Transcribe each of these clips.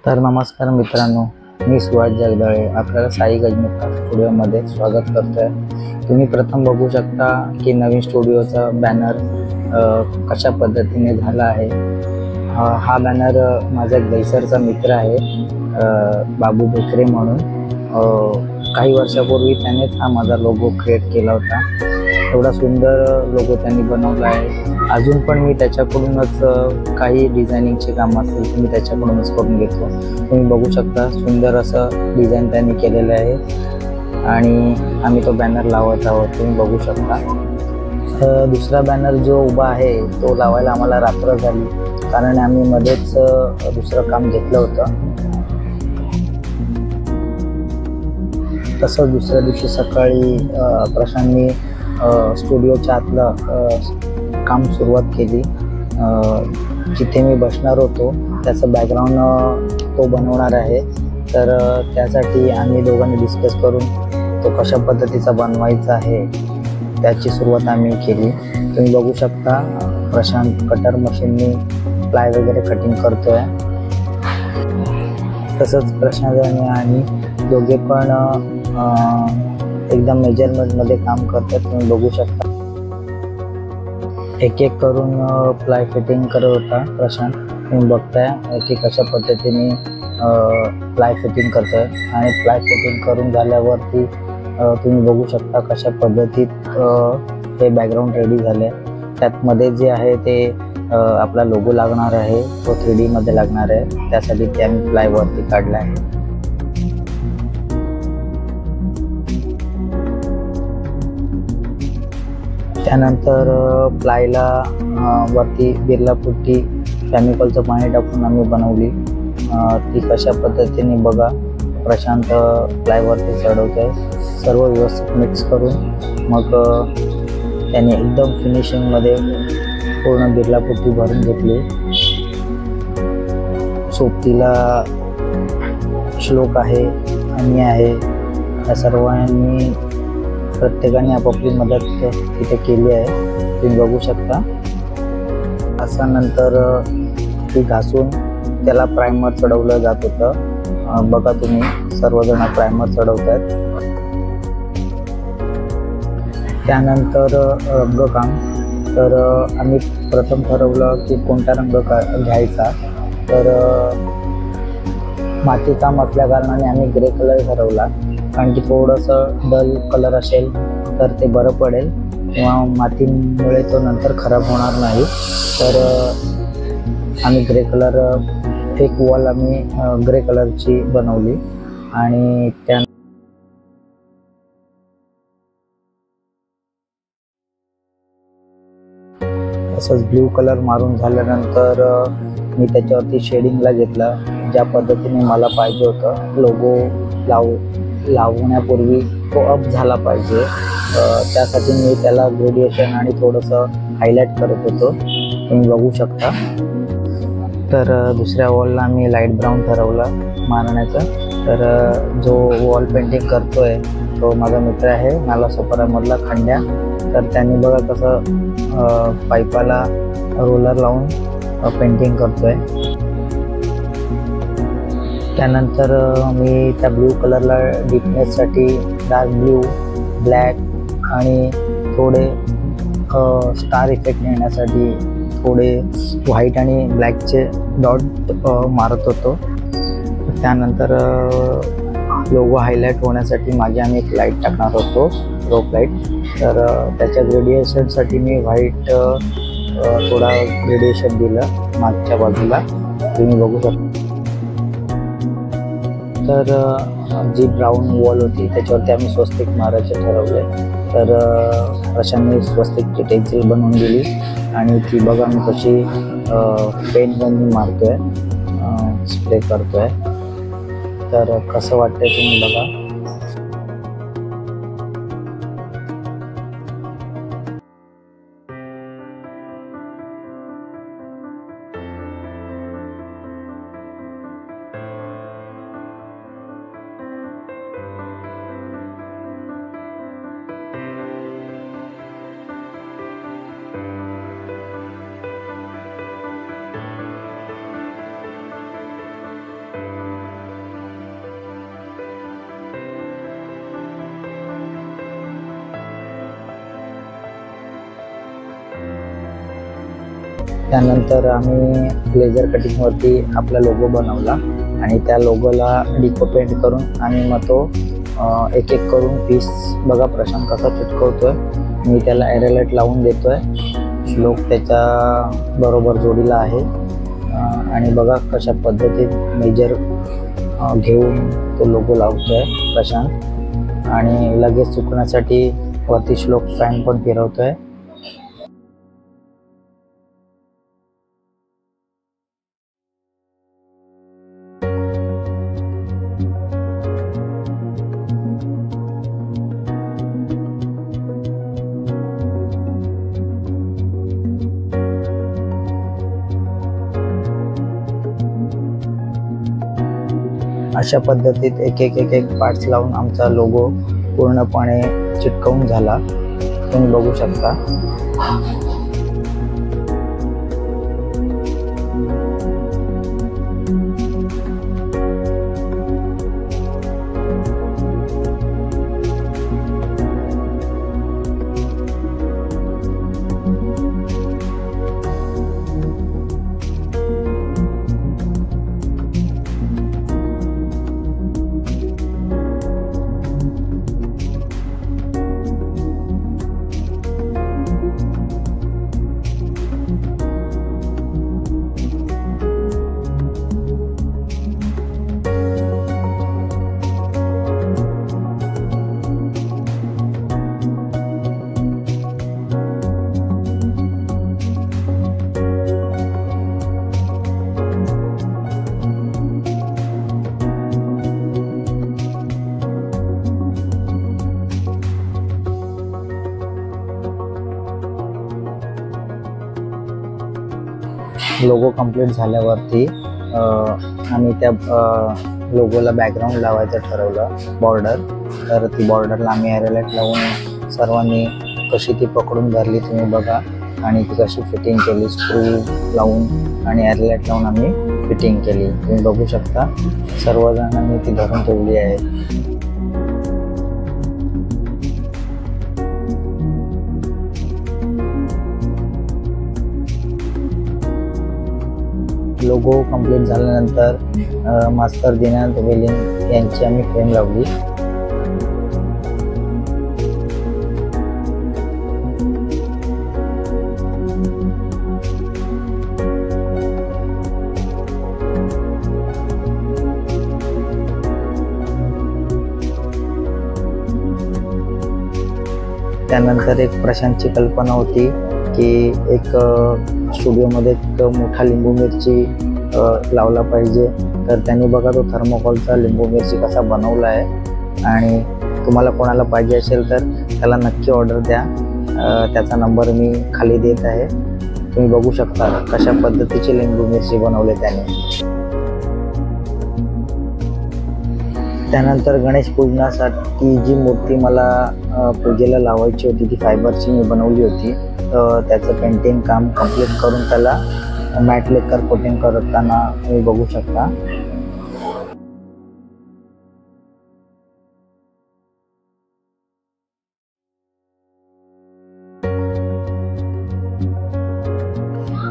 तर नमस्कार मित्रांनो, मी सुहास जगदाळे आपल्याला साई गजमुक्ता स्टुडिओमध्ये स्वागत करतोय। तुम्ही प्रथम बघू शकता की नवीन स्टुडिओचा बॅनर कशा पद्धतीने झाला आहे। हा बॅनर माझा दहिसरचा मित्र आहे, बाबू बेकरे म्हणून। काही वर्षापूर्वी त्यानेच हा माझा लोगो क्रिएट केला होता। एवढा सुंदर लोगो त्यांनी बनवला आहे। अजून पण मी त्याच्याकडूनच काही डिझायनिंगचे काम असतील तर मी त्याच्याकडूनच करून घेतो। तुम्ही बघू शकता सुंदर असं डिझाईन त्यांनी केलेलं आहे आणि आम्ही तो बॅनर लावत आहोत, तुम्ही बघू शकता। दुसरा बॅनर जो उभा आहे तो लावायला आम्हाला रात्र झाली, कारण आम्ही मध्येच दुसरं काम घेतलं होतं। तसं दुसऱ्या दिवशी सकाळी प्रशांतनी स्टुडिओच्या आतलं काम सुरुवात केली। जिथे मी बसणार होतो त्याचं बॅकग्राऊंड तो बनवणार आहे, तर त्यासाठी आम्ही दोघांनी डिस्कस करून तो कशा पद्धतीचा बनवायचा आहे त्याची सुरुवात आम्ही केली। तुम्ही बघू शकता प्रशांत कटर मशीननी प्लाय वगैरे कटिंग करतोय। तसंच प्रशांत आणि दोघे पण एकदम मेजरमेंटमध्ये काम करतात। तुम्ही बघू शकता एक एक करून प्लाय फिटिंग करत होता प्रशांत। तुम्ही बघताय की कशा पद्धतीने प्लाय फिटिंग करतोय आणि प्लाय फिटिंग करून झाल्यावरती तुम्ही बघू शकता कशा पद्धतीत हे बॅकग्राऊंड रेडी झाले। त्यात मध्ये जे आहे ते आपला लोगो लागणार आहे, तो 3D मध्ये लागणार आहे, त्यासाठी ते आम्ही प्लायवरती काढला आहे। त्यानंतर प्लायला वरती बिर्ला पुट्टी केमिकलचं पाणी टाकून आम्ही बनवली। ती कशा पद्धतीने बघा प्रशांत प्लायवरती चढवतोय, सर्व व्यवस्थित मिक्स करून मग त्याने एकदम फिनिशिंगमध्ये पूर्ण बिर्ला पुट्टी भरून घेतली। सोबतीला श्लोक आहे, अन्य आहे, या सर्वांनी प्रत्येकाने आपापली मदत तिथे केली आहे, तुम्ही बघू शकता। नंतर ती घासून त्याला प्रायमर चढवलं जात होतं। बघा तुम्ही सर्वजण प्रायमर चढवतात। त्यानंतर रंगकाम, तर आम्ही प्रथम ठरवलं की कोणता रंग घ्यायचा, तर माती काम असल्या कारणाने आम्ही ग्रे कलर ठरवला, कारण की थोडंसं डल कलर असेल तर ते बरं पडेल किंवा मातीमुळे तो नंतर खराब होणार नाही। तर आम्ही ग्रे कलर, एक वॉल आम्ही ग्रे कलरची बनवली आणि त्या तसंच ब्ल्यू कलर मारून झाल्यानंतर मी त्याच्यावरती शेडिंगला घेतला ज्या पद्धतीने मला पाहिजे होतं। लोगो लावण्यापूर्वी तो अप झाला पाहिजे, त्यासाठी मी त्याला ग्रेडिएशन आणि थोडंसं हायलाइट करत होतो, तुम्ही बघू शकता। तर दुसऱ्या वॉलला मी लाईट ब्राऊन ठरवलं मारण्याचं। तर जो वॉल पेंटिंग करतोय तो माझा मित्र आहे नालासोपारामधला खंड्या। तर त्यांनी बघा कसं पाईपाला रोलर लावून पेंटिंग करतोय। त्यानंतर मी त्या ब्ल्यू कलरला डिपनेससाठी डार्क ब्ल्यू, ब्लॅक आणि थोडे स्टार इफेक्ट येण्यासाठी थोडे व्हाईट आणि ब्लॅकचे डॉट मारत होतो। त्यानंतर लोगो हायलाइट होण्यासाठी मागे आम्ही एक लाईट टाकणार होतो, रोप लाईट। तर त्याच्या ग्रेडिएशनसाठी मी व्हाईट थोडा ग्रेडिएशन दिलं मागच्या बाजूला, तुम्ही बघू शकता। तर जी ब्राऊन वॉल होती त्याच्यावरती आम्ही स्वस्तिक मारायचे ठरवले। तर प्रशांतने स्वस्तिकची टेन्सिल बनवून दिली आणि ती बघा मी कशी पेन गननी मारतोय, स्प्रे करतोय। तर कसं वाटतंय तुम्ही बघा। त्यानंतर आम्ही लेझर कटिंगवरती आपला लोगो बनवला आणि त्या लोगोला डिको पेंट करून आम्ही मग तो एक एक करून पीस बघा प्रशांत कसा चिटकवतोय. मी त्याला एरोलाइट लावून देतोय. श्लोक त्याच्या बरोबर जोडीला आहे आणि बघा कशा पद्धतीत मेजर घेऊन तो लोगो लावतोय प्रशांत. आणि लगेच सुकण्यासाठी वरती श्लोक फॅन पण फिरवतोय. अशा पद्धतीत एक एक पार्ट्स लावून आमचा लोगो पूर्णपणे चिटकवून झाला. तुम्ही बघू शकता. लोगो कंप्लीट झाल्यावरती आम्ही त्या लोगोला बॅकग्राऊंड लावायचं ठरवलं, बॉर्डर. तर ती बॉर्डरला आम्ही एरोलाइट लावून सर्वांनी कशी ती पकडून धरली तुम्ही बघा. आणि ती कशी फिटिंग केली, स्क्रू लावून आणि एरोलाइट लावून आम्ही फिटिंग केली. तुम्ही बघू शकता सर्वजणांनी ती धरून ठेवली आहे. लोगो कंप्लीट झाल्यानंतर मास्तर दिनांत वेलिंग यांची आम्ही फ्रेम लावली. त्यानंतर एक प्रशांतची कल्पना होती की एक स्टुडिओमध्ये एक मोठा लिंबू मिरची लावला पाहिजे. तर त्यांनी बघा तो थर्मोकॉलचा लिंबू मिरची कसा बनवला आहे. आणि तुम्हाला कोणाला पाहिजे असेल तर त्याला नक्की ऑर्डर द्या. त्याचा नंबर मी खाली देत आहे. तुम्ही बघू शकता कशा पद्धतीची लिंबू मिरची बनवले त्याने. त्यानंतर गणेश पूजनासाठी जी मूर्ती मला पूजेला लावायची होती ती फायबरची मी बनवली होती. त्याचं पेंटिंग काम कंप्लीट करून त्याला मॅट लेकर कोटिंग करताना तुम्ही बघू शकता.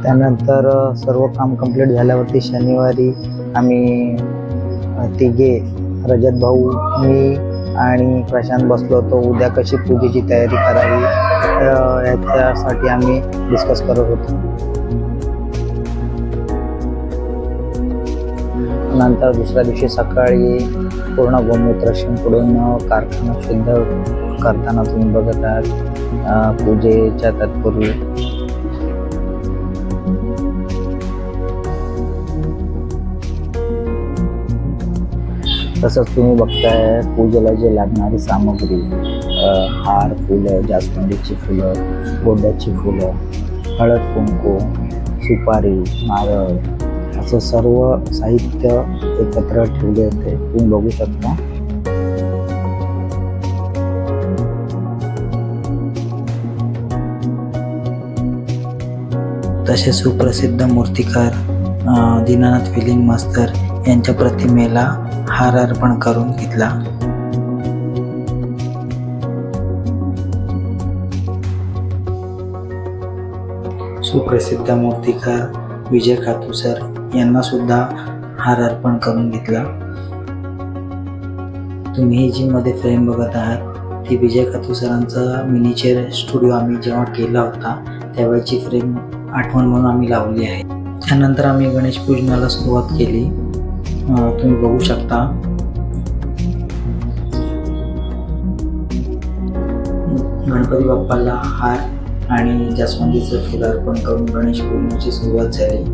त्यानंतर सर्व काम कंप्लीट झाल्यावरती शनिवारी आम्ही तिघे रजत भाऊ, मी आणि प्रशांत बसलो होतो. उद्या कशी पूजेची तयारी करावी याच्यासाठी आम्ही डिस्कस करत होतो. नंतर दुसऱ्या दिवशी सकाळी पूर्ण गोमूत्र शिंपडून कारखाना शुद्ध करताना तुम्ही बघत आहात पूजेच्या तत्पूर्वी. तसंच तुम्ही बघताय पूजेला जे लागणारी सामग्री, हार, फुलं, जास्वंदीची फुलं, गोड्याची फुलं, हळद कुंकू, सुपारी, नारळ असं सर्व साहित्य एकत्र ठेवले होते. तुम्ही बघू शकता. तसे सुप्रसिद्ध मूर्तिकार दीनानाथ वेलिंग मास्तर यांच्या प्रतिमेला हार अर्पण करून घेतला. सुप्रसिद्ध मूर्तिकार विजय खातूसर यांना सुद्धा हार अर्पण करून घेतला. तुम्ही जी मध्ये फ्रेम बघत आहात ती विजय खातूसरांचा मिनिचर स्टुडिओ आम्ही जेव्हा केला होता त्यावेळेची फ्रेम आठवण म्हणून आम्ही लावली आहे. त्यानंतर आम्ही गणेश पूजनाला सुरुवात केली. तुम्ही बघू शकता गणपती बाप्पाला हार आणि जास्वंदीचं फुल अर्पण करून गणेश पूजनाची सुरुवात झाली.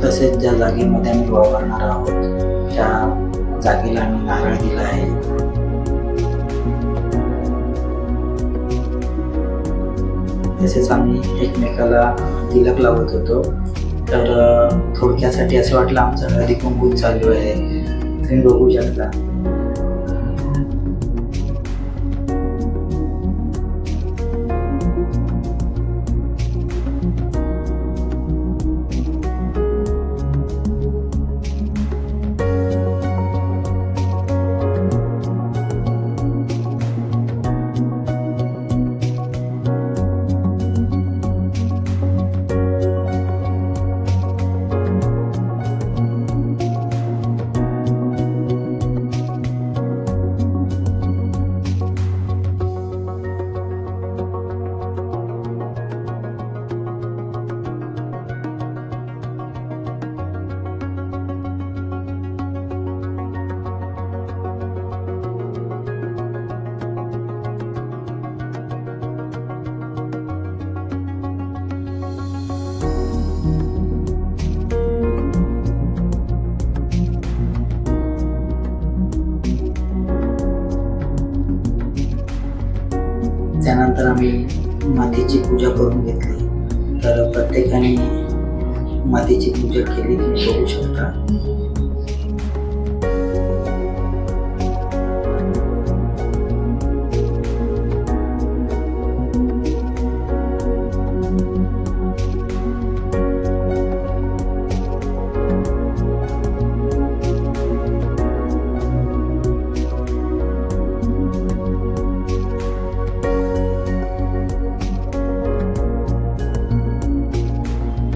तसेच ज्या जागेमध्ये आम्ही वापरणार आहोत त्या जागेला आम्ही नारळ दिला आहे. तसेच आम्ही एकमेकाला तिलक लावत होतो. तर थोडक्यासाठी असं वाटलं आमचं हळदी कुंकू चालू आहे. तुम्ही बघू शकता. त्यानंतर आम्ही मातीची पूजा करून घेतली. तर प्रत्येकाने मातीची पूजा केली. तुम्ही बघू शकता.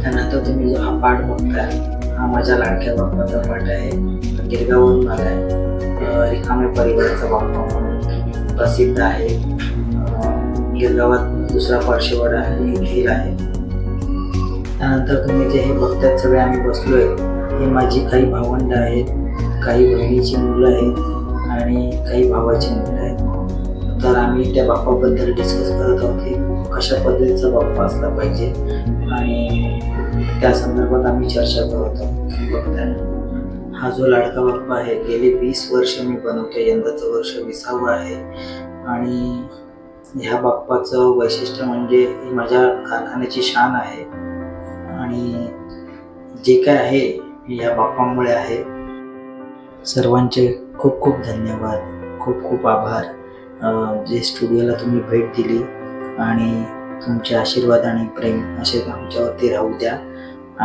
त्यानंतर तुम्ही जो हा पाठ बघताय हा माझ्या लाडक्या बाप्पाचा पाठ आहे. गिरगावरून आलाय. रिकाम्या परिवाराचा बाप्पा म्हणून प्रसिद्ध आहे. गिरगावात दुसरा पार्श्ववाडा येथील आहे. त्यानंतर तुम्ही जे हे बघताय सगळे आम्ही बसलोय हे माझी काही भावंड आहेत, काही बहिणीची मुलं आहेत आणि काही भावाची मुलं आहेत. तर आम्ही त्या बाप्पाबद्दल डिस्कस करत आहोत की कशा पद्धतीचा बाप्पा असला पाहिजे आणि त्या संदर्भात आम्ही चर्चा करत आहोत. बघताय हा जो लाडका बाप्पा आहे गेली 20 वर्ष मी बनवते. यंदाचं वर्ष 20वं आहे आणि ह्या बाप्पाचं वैशिष्ट्य म्हणजे ही माझ्या कारखान्याची शान आहे आणि जे काय आहे या बाप्पामुळे आहे. सर्वांचे खूप खूप धन्यवाद, खूप खूप आभार जे स्टुडिओला तुम्ही भेट दिली आणि तुमचे आशीर्वाद आणि प्रेम असेच आमच्यावरती राहू द्या.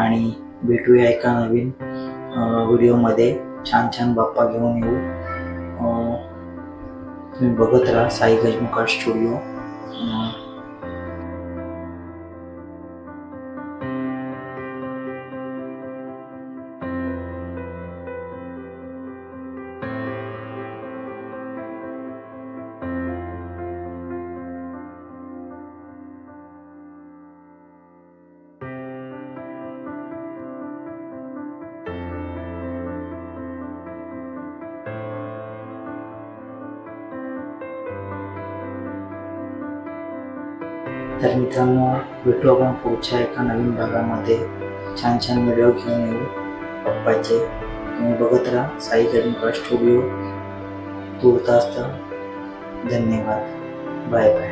आणि भेटूया एका नवीन व्हिडिओमध्ये. छान छान बाप्पा घेऊन येऊ. तुम्ही बघत राहा साई गजमुखाट स्टुडिओ. तर मित्रांनो, भेटू आपण पुढच्या एका नवीन भागामध्ये. छान छान व्हिडिओ घेऊन येऊ बाप्पाचे. तुम्ही बघत राहा साई गजमुखाट स्टुडिओ. तूर्तास धन्यवाद. Bye bye.